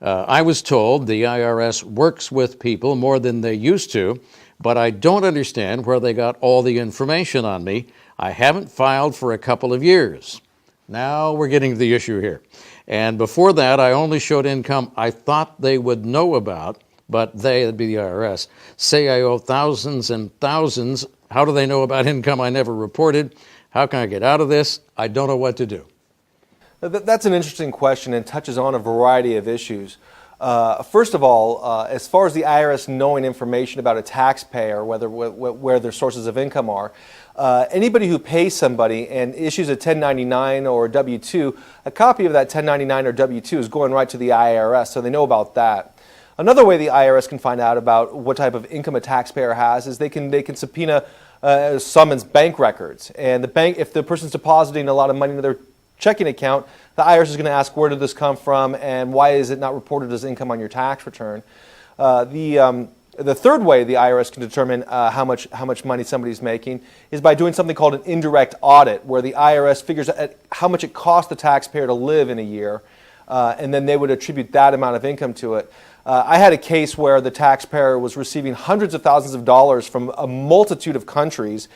I was told the IRS works with people more than they used to, but I don't understand where they got all the information on me. I haven't filed for a couple of years. Now we're getting to the issue here. And before that, I only showed income I thought they would know about, but they, that'd be the IRS, say I owe thousands and thousands. How do they know about income I never reported? How can I get out of this? I don't know what to do. That's an interesting question and touches on a variety of issues. First of all, as far as the IRS knowing information about a taxpayer, where their sources of income are, anybody who pays somebody and issues a 1099 or a W-2, a copy of that 1099 or W-2 is going right to the IRS, so they know about that. Another way the IRS can find out about what type of income a taxpayer has is they can subpoena summons bank records, and the bank, if the person's depositing a lot of money into their checking account, the IRS is going to ask, where did this come from and why is it not reported as income on your tax return? The third way the IRS can determine how much money somebody's making is by doing something called an indirect audit, where the IRS figures out how much it costs the taxpayer to live in a year, and then they would attribute that amount of income to it. I had a case where the taxpayer was receiving hundreds of thousands of dollars from a multitude of countries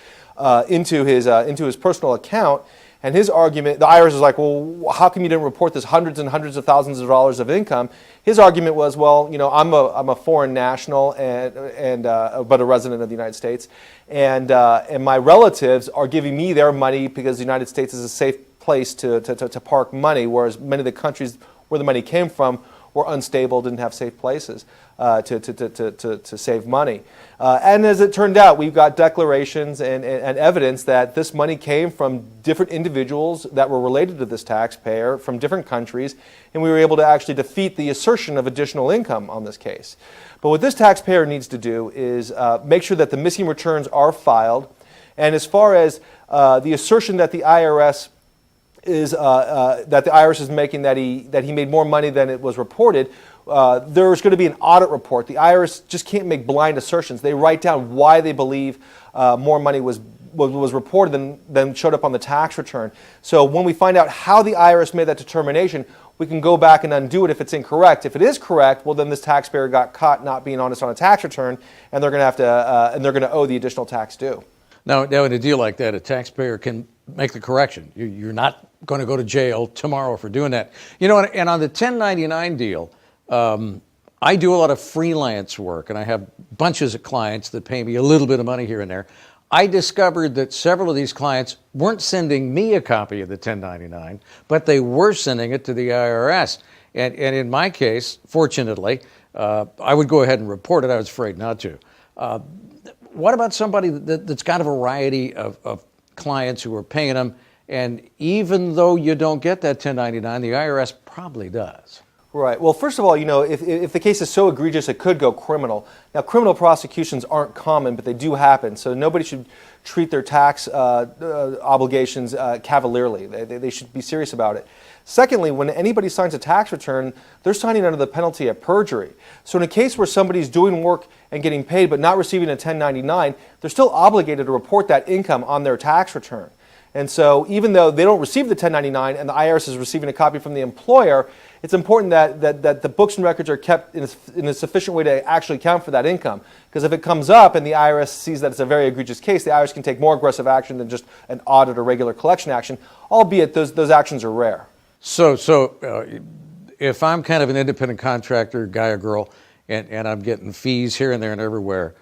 into his personal account. And his argument, the IRS is like, well, how come you didn't report this hundreds and hundreds of thousands of dollars of income? His argument was, well, you know, I'm a foreign national but a resident of the United States, and my relatives are giving me their money because the United States is a safe place to park money, whereas many of the countries where the money came from were unstable, didn't have safe places to save money. And as it turned out, we've got declarations and evidence that this money came from different individuals that were related to this taxpayer from different countries, and we were able to actually defeat the assertion of additional income on this case. But what this taxpayer needs to do is make sure that the missing returns are filed, and as far as the assertion that the IRS is making that he made more money than it was reported, there's going to be an audit report. The IRS just can't make blind assertions. They write down why they believe more money was reported than showed up on the tax return. So when we find out how the IRS made that determination, we can go back and undo it if it's incorrect. If it is correct, well, then this taxpayer got caught not being honest on a tax return, and they're going to have to and they're going to owe the additional tax due. Now, in a deal like that, a taxpayer can make the correction. You're not going to go to jail tomorrow for doing that. You know, and on the 1099 deal, I do a lot of freelance work, and I have bunches of clients that pay me a little bit of money here and there. I discovered that several of these clients weren't sending me a copy of the 1099, but they were sending it to the IRS. And in my case, fortunately, I would go ahead and report it. I was afraid not to. What about somebody that's got a variety of clients who are paying them, and even though you don't get that 1099, the IRS probably does? Right. Well, first of all, you know, if the case is so egregious it could go criminal. Now, criminal prosecutions aren't common, but they do happen. So nobody should treat their tax obligations cavalierly. They should be serious about it. Secondly, when anybody signs a tax return, they're signing under the penalty of perjury. So in a case where somebody's doing work and getting paid but not receiving a 1099, they're still obligated to report that income on their tax return. And so even though they don't receive the 1099 and the IRS is receiving a copy from the employer, it's important that the books and records are kept in a sufficient way to actually account for that income. Because if it comes up and the IRS sees that it's a very egregious case, the IRS can take more aggressive action than just an audit or regular collection action, albeit those actions are rare. So if I'm kind of an independent contractor, guy or girl, and I'm getting fees here and there and everywhere,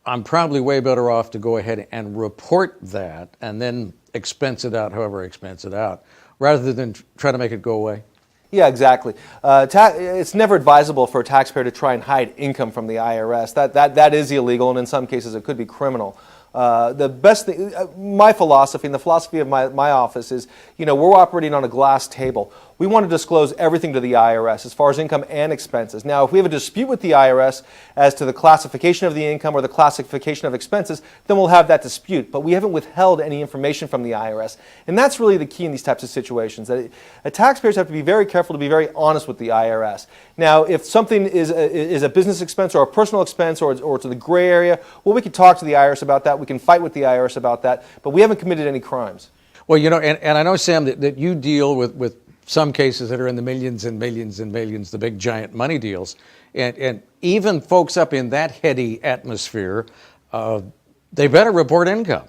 I'm probably way better off to go ahead and report that and then expense it out however I expense it out, rather than try to make it go away. Yeah, exactly. It's never advisable for a taxpayer to try and hide income from the IRS. That is illegal, and in some cases it could be criminal. The best thing, my philosophy and the philosophy of my office is, you know, we're operating on a glass table. We want to disclose everything to the IRS as far as income and expenses. Now, if we have a dispute with the IRS as to the classification of the income or the classification of expenses, then we'll have that dispute. But we haven't withheld any information from the IRS. And that's really the key in these types of situations. That taxpayers have to be very careful to be very honest with the IRS. Now, if something is a business expense or a personal expense or to the gray area, well, we can talk to the IRS about that. We can fight with the IRS about that. But we haven't committed any crimes. Well, you know, and I know, Sam, that you deal with some cases that are in the millions and millions and millions, the big giant money deals. And even folks up in that heady atmosphere, they better report income.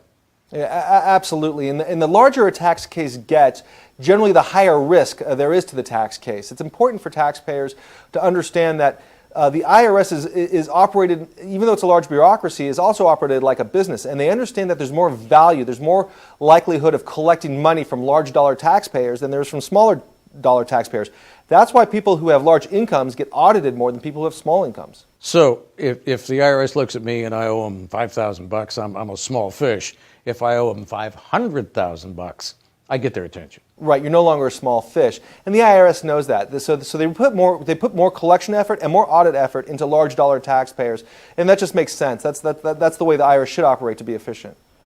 Yeah, absolutely. And the larger a tax case gets, generally the higher risk there is to the tax case. It's important for taxpayers to understand that the IRS is operated, even though it's a large bureaucracy, is also operated like a business. And they understand that there's more value, there's more likelihood of collecting money from large dollar taxpayers than there is from smaller dollar taxpayers. That's why people who have large incomes get audited more than people who have small incomes. So if the IRS looks at me and I owe them $5,000, I'm a small fish. If I owe them $500,000, I get their attention. Right, you're no longer a small fish, and the IRS knows that. So they put more collection effort and more audit effort into large dollar taxpayers, and that just makes sense. That's the way the IRS should operate to be efficient.